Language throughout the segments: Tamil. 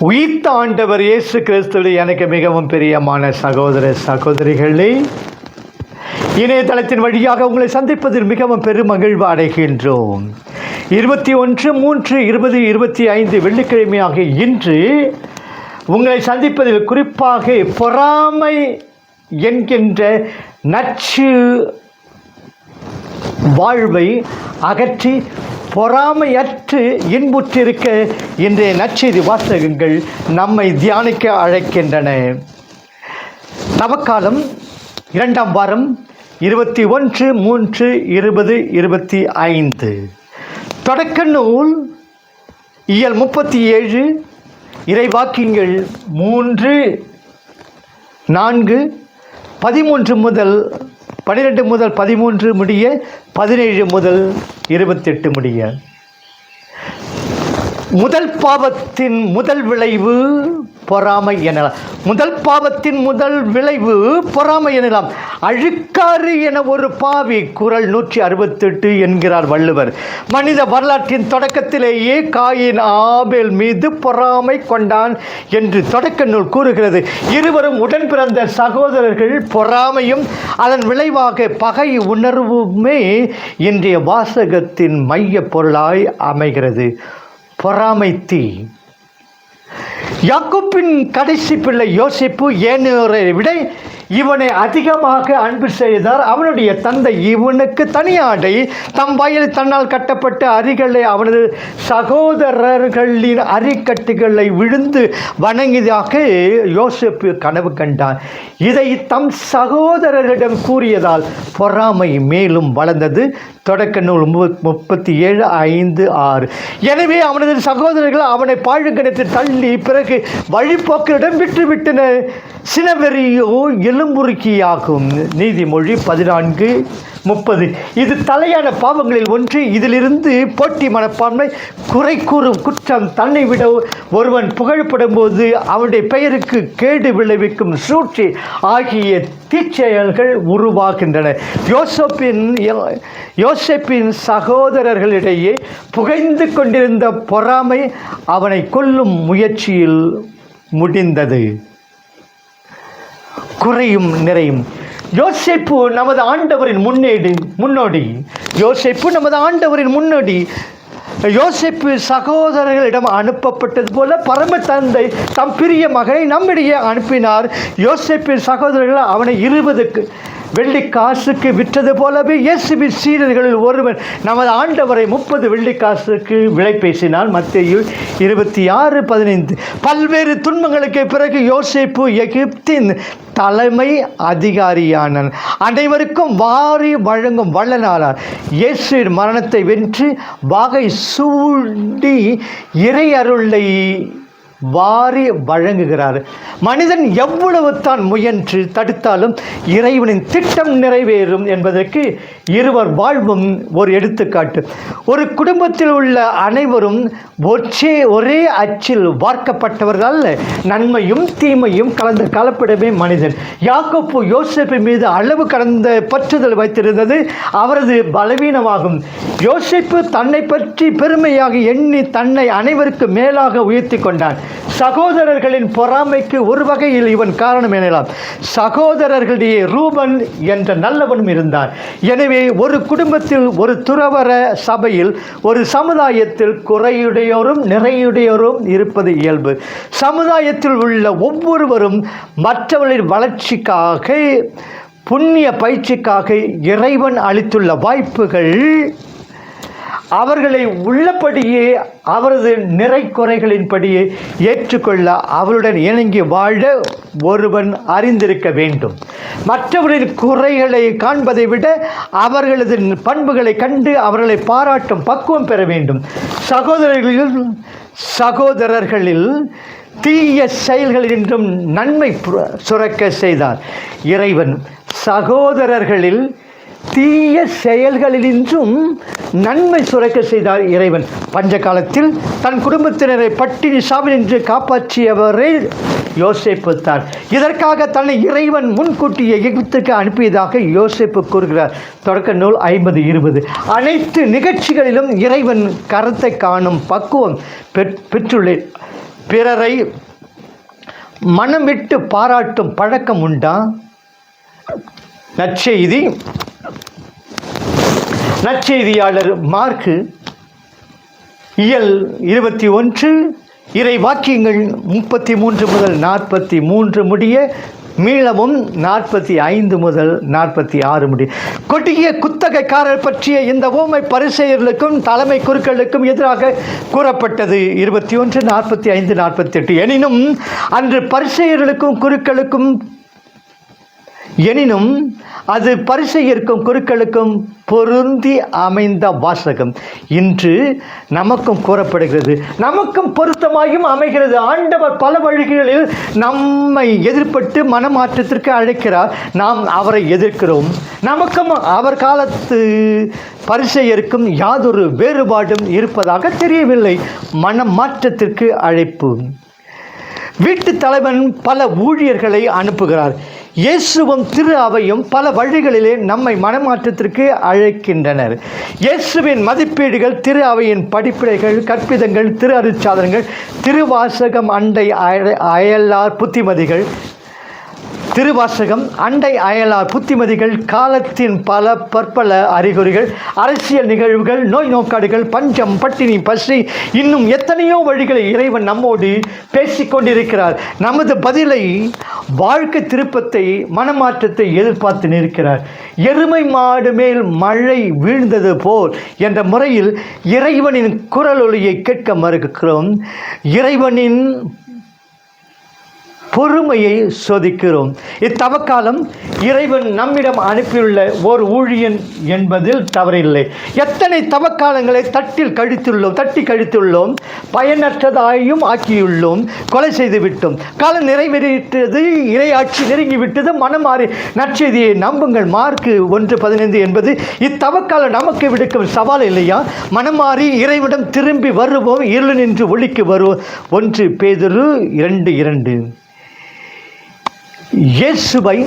உயிர்த்த ஆண்டவர் இயேசு கிறிஸ்துவில் எனக்கு மிகவும் பிரியமான சகோதர சகோதரிகளே, இணையதளத்தின் வழியாக உங்களை சந்திப்பதில் மிகவும் பெருமகிழ்வு அடைகின்றோம். 21/3/2025 வெள்ளிக்கிழமையாக இன்று உங்களை சந்திப்பதில் குறிப்பாக பொறாமை என்கின்ற நச்சு வாழ்வை அகற்றி பொறாமையற்று இன்புற்றிருக்க இன்றைய நற்செய்தி வாசகங்கள் நம்மை தியானிக்க அழைக்கின்றன. தவக்காலம் 2ஆம் வாரம் 21/3/2025. தொடக்க நூல் இயல் 37, இறைவாக்கியங்கள் 3, 4, 13 முதல் 12 முதல் 13 முடிய, 17 முதல் 28 முடிய. முதல் பாவத்தின் முதல் விளைவு பொறாமை எனலாம். முதல் பாவத்தின் முதல் விளைவு பொறாமை எனலாம். அழுக்காறு என ஒரு பாவி, குறள் 168 என்கிறார் வள்ளுவர். மனித வரலாற்றின் தொடக்கத்திலேயே காயின் ஆபேல் மீது பொறாமை கொண்டான் என்று தொடக்க நூல் கூறுகிறது. இருவரும் உடன் பிறந்த சகோதரர்கள். பொறாமையும் அதன் விளைவாக பகை உணர்வுமே இன்றைய வாசகத்தின் மைய பொருளாய் அமைகிறது. பொறாமை தீ. யாக்கோப்பின் கடைசி பிள்ளை யோசேப்பு ஏனையோரை விட இவனை அதிகமாக அன்பு செய்தார். அவனுடைய தந்தை இவனுக்கு தனியாடை, தம் வயலில் தன்னால் கட்டப்பட்ட அரிகளை அவனது சகோதரர்களின் அரிக்கட்டுகளை விழுந்து வணங்கியதாக யோசேப்பு கனவு கண்டான். இதை தம் சகோதரரிடம் கூறியதால் பொறாமை மேலும் வளர்ந்தது. தொடக்க நூல் 37:5-6. எனவே அவனது சகோதரர்கள் அவனை பாழுங்கணத்தில் தள்ளி பிறகு வழிபோக்கரிடம் விட்டுவிட்டனர். சினவெறியோ எலும்புருக்கியாகும். நீதிமொழி 14:30. இது தலையான பாவங்களில் ஒன்று. இதிலிருந்து போட்டி மனப்பான்மை, குறை கூறும் குற்றம், தன்னை விட ஒருவன் புகழப்படும் போது அவனுடைய பெயருக்கு கேடு விளைவிக்கும் சூழ்ச்சி ஆகிய தீச்செயல்கள் உருவாகின்றன. யோசேப்பின் சகோதரர்களிடையே புகைந்து கொண்டிருந்த பொறாமை அவனை கொல்லும் முயற்சியில் முடிந்தது. குறையும் நிறையும். யோசேப்பு நமது ஆண்டவரின் முன்னோடி. யோசேப்பு நமது ஆண்டவரின் முன்னோடி. யோசேப்பு சகோதரர்களிடம் அனுப்பப்பட்டது போல பரம தந்தை தம் பிரிய மகனை நம்மிடையே அனுப்பினார். யோசேப்பின் சகோதரர்கள் அவனை 20 வெள்ளிக்காசுக்கு விற்றது போலவே இயேசுவின் சீடர்களில் ஒருவன் நமது ஆண்டவரை 30 வெள்ளிக்காசுக்கு விலை பேசினான். மத்தேயு 26:15. பல்வேறு துன்பங்களுக்கு பிறகு யோசேப்பு எகிப்தின் தலைமை அதிகாரியானான். அனைவருக்கும் வாரி வழங்கும் வல்லனானார். இயேசுவின் மரணத்தை வென்று வாகை சூடி இறை அருளை வாரி வழங்குகிறார். மனிதன் எவ்வளவு தான் முயன்று தடுத்தாலும் இறைவனின் திட்டம் நிறைவேறும் என்பதற்கு இருவர் வாழ்வும் ஒரு எடுத்துக்காட்டு. ஒரு குடும்பத்தில் உள்ள அனைவரும் ஒரே அச்சில் வார்க்கப்பட்டவர்கள் அல்ல. நன்மையும் தீமையும் கலந்த கலப்பிடமே மனிதன். யாக்கோப்பு யோசேப்பு மீது அளவு கடந்த பற்றுதல் வைத்திருந்தது அவரது பலவீனமாகும். யோசேப்பு தன்னை பற்றி பெருமையாக எண்ணி தன்னை அனைவருக்கு மேலாக உயர்த்தி கொண்டான். சகோதரர்களின் பொறாமைக்கு ஒரு வகையில் இவன் காரணம் எனலாம். சகோதரர்களிடையே ரூபன் என்ற நல்லவனும் இருந்தார். எனவே ஒரு குடும்பத்தில், ஒரு துறவற சபையில், ஒரு சமுதாயத்தில் குறையுடையோரும் நிறையுடையோரும் இருப்பது இயல்பு. சமுதாயத்தில் உள்ள ஒவ்வொருவரும் மற்றவர்களின் வளர்ச்சிக்காக, புண்ணிய பயிற்சிக்காக இறைவன் அளித்துள்ள வாய்ப்புகள் அவர்களை உள்ளபடியே அவரது நிறை குறைகளின்படியே ஏற்றுக்கொள்ள அவருடன் இணங்கி வாழ ஒருவன் அறிந்திருக்க வேண்டும். மற்றவர்களின் குறைகளை காண்பதை விட அவர்களது பண்புகளை கண்டு அவர்களை பாராட்டும் பக்குவம் பெற வேண்டும். சகோதரர்களில் தீய செயல்களின்றும் நன்மை சுரக்க செய்தார் இறைவன். சகோதரர்களில் தீய செயல்களினின்றும் நன்மை சுரக்க செய்தார் இறைவன். பஞ்ச காலத்தில் தன் குடும்பத்தினரை பட்டினி சாவினின்று காப்பாற்றியவரே யோசேப்பு தான். இதற்காக தன்னை இறைவன் முன்கூட்டி எகிப்துக்கு அனுப்பியதாக யோசேப்பு கூறுகிறார். தொடக்க நூல் 50:20. அனைத்து நிகழ்ச்சிகளிலும் இறைவன் கரத்தை காணும் பக்குவம் பெற்றுள்ளேன். பிறரை மனம் விட்டு பாராட்டும் பழக்கம் உண்டா? நற்செய்தியாளர் மார்க்கு இயல் 21 இறை வாக்கியங்கள் 33 முதல் 43 முடிய, மீளவும் 45 முதல் 46 முடிய. கொடிய குத்தகைக்காரர் பற்றிய இந்த ஓமை பரிசேயர்களுக்கும் தலைமை குருக்களுக்கும் எதிராக கூறப்பட்டது. 21, 45, 48. எனினும் அன்று பரிசேயர்களுக்கும் குருக்களுக்கும் அது பரிசேயருக்கும் குருக்களுக்கும் பொருந்தி அமைந்த வாசகம் இன்று நமக்கும் கூறப்படுகிறது, நமக்கும் பொருத்தமாயும் அமைகிறது. ஆண்டவர் பல வழிகளில் நம்மை எதிர்பட்டு மனமாற்றத்திற்கு அழைக்கிறார். நாம் அவரை எதிர்க்கிறோம். நமக்கும் அவர் காலத்து பரிசேயருக்கும் யாதொரு வேறுபாடும் இருப்பதாக தெரியவில்லை. மனமாற்றத்திற்கு அழைப்பு. வீட்டு தலைவன் பல ஊழியர்களை அனுப்புகிறார். இயேசுவும் திரு அவையும் பல வழிகளிலே நம்மை மனமாற்றத்திற்கு அழைக்கின்றனர். இயேசுவின் மதிப்பீடுகள், திரு அவையின் படிப்பினைகள், கற்பிதங்கள், திரு அருட்சாதனங்கள், திருவாசகம், அண்டை அயலார் புத்திமதிகள், காலத்தின் பற்பல அறிகுறிகள், அரசியல் நிகழ்வுகள், நோய் நோக்காடுகள், பஞ்சம், பட்டினி, பசி, இன்னும் எத்தனையோ வழிகளை இறைவன் நம்மோடு பேசிக்கொண்டிருக்கிறார். நமது பதிலை, வாழ்க்கை திருப்பத்தை, மனமாற்றத்தை எதிர்பார்த்து நிற்கிறார். எருமை மாடு மேல் மழை வீழ்ந்தது போல் என்ற முறையில் இறைவனின் குரலொலியை கேட்க மறுக்கிறோம். இறைவனின் பொறுமையை சோதிக்கிறோம். இத்தவக்காலம் இறைவன் நம்மிடம் அனுப்பியுள்ள ஓர் ஊழியன் என்பதில் தவறில்லை. எத்தனை தவக்காலங்களை தட்டி கழித்துள்ளோம், பயனற்றதாயும் ஆக்கியுள்ளோம், கொலை செய்து விட்டோம். காலம் நிறைவேறிவிட்டது, இறையாட்சி நெருங்கிவிட்டது, மனமாறி நற்செய்தியை நம்புங்கள். மார்க்கு 1:15 என்பது இத்தவக்காலம் நமக்கு விடுக்கும் சவால் இல்லையா? மனமாறி இறைவிடம் திரும்பி வருவோம், இருள் நின்று ஒளிக்கு வருவோம். 1 பேதுரு 2:2. இயேசுவை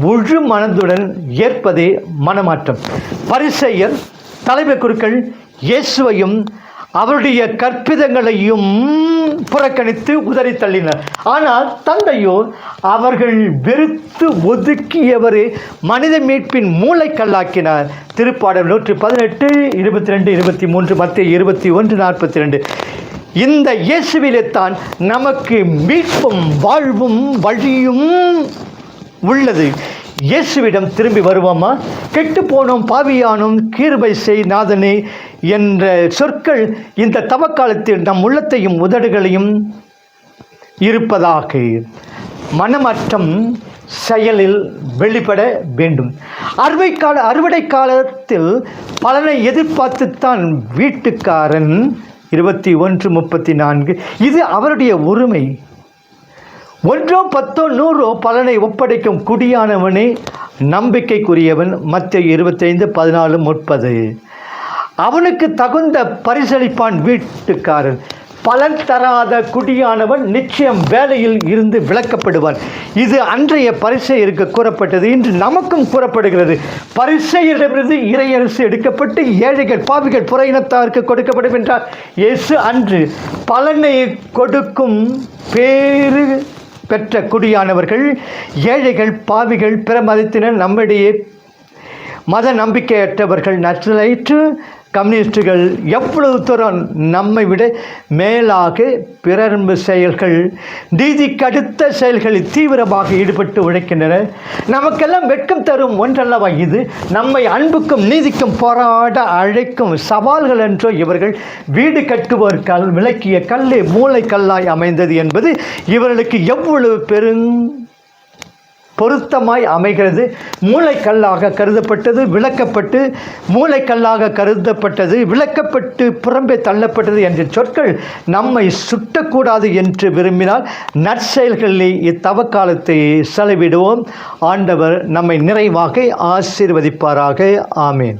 முழு மனதுடன் ஏற்பதே மனமாற்றம். பரிசேயர், தலைமை குருக்கள் இயேசுவையும் அவருடைய கற்பிதங்களையும் புறக்கணித்து உதறி தள்ளினர். ஆனால் தந்தையோ அவர்கள் வெறுத்து ஒதுக்கியவரே மனித மீட்பின் மூளைக்கல்லாக்கினார். திருப்பாடல் 118, 22, 23, மத்தேயு 21:42. இந்த இயேசுவிலே தான் நமக்கு மீட்பும் வாழ்வும் வழியும் உள்ளது. இயேசுவிடம் திரும்பி வருவோமா? கெட்டு போனோம், பாவியானோம், கிருபை செய் நாதனே என்ற சொற்கள் இந்த தவக்காலத்தில் நம் உள்ளத்தையும் உதடுகளையும் இருப்பதாக. மனமாற்றம் செயலில் வெளிப்பட வேண்டும். அறுவடை காலத்தில் பலனை எதிர்பார்த்துத்தான் வீட்டுக்காரன் 21:34 இது அவருடைய உரிமை. 1, 10, 100 பலனை ஒப்படைக்கும் குடியானவனே நம்பிக்கைக்குரியவன். மத்தேயு 25:14, 30. அவனுக்கு தகுந்த பரிசளிப்பான் வீட்டுக்காரன். பலன் தராத குடியானவன் நிச்சயம் வேலையில் இருந்து விலக்கப்படுவான். இது அன்றைய பரிசேயருக்கு கூறப்பட்டது, இன்று நமக்கும் கூறப்படுகிறது. பரிசேயரிடமிருந்து இறையரசு எடுக்கப்பட்டு ஏழைகள், பாவிகள், புற இனத்தாருக்கு கொடுக்கப்படும் என்றார் இயேசு. அன்று பலனை கொடுக்கும் பேறு பெற்ற குடியானவர்கள், ஏழைகள், பாவிகள், பிற மதத்தினர், நம்மிடையே மத நம்பிக்கையற்றவர்கள், நக்சலைட்டு, கம்யூனிஸ்டுகள் எவ்வளவு தூரம் நம்மை விட மேலாக பிறர்ம்பு செயல்கள், நீதிக்கு அடுத்த செயல்களில் தீவிரமாக ஈடுபட்டு உழைக்கின்றனர். நமக்கெல்லாம் வெட்கம் தரும் ஒன்றல்லவா இது? நம்மை அன்புக்கும் நீதிக்கும் போராட அழைக்கும் சவால்கள் என்றோ இவர்கள் வீடு கட்டுவோர் விளக்கிய கல்லே மூளைக்கல்லாய் அமைந்தது என்பது இவர்களுக்கு எவ்வளவு பொருத்தமாய் அமைகிறது. மூளைக்கல்லாக கருதப்பட்டது, விளக்கப்பட்டு மூளைக்கல்லாக கருதப்பட்டது, விளக்கப்பட்டு புறம்பே தள்ளப்பட்டது என்ற சொற்கள் நம்மை சுட்டக்கூடாது என்று விரும்பினால் நற்செயல்களிலே இத்தவக்காலத்தை செலவிடுவோம். ஆண்டவர் நம்மை நிறைவாக ஆசீர்வதிப்பாராக. ஆமேன்.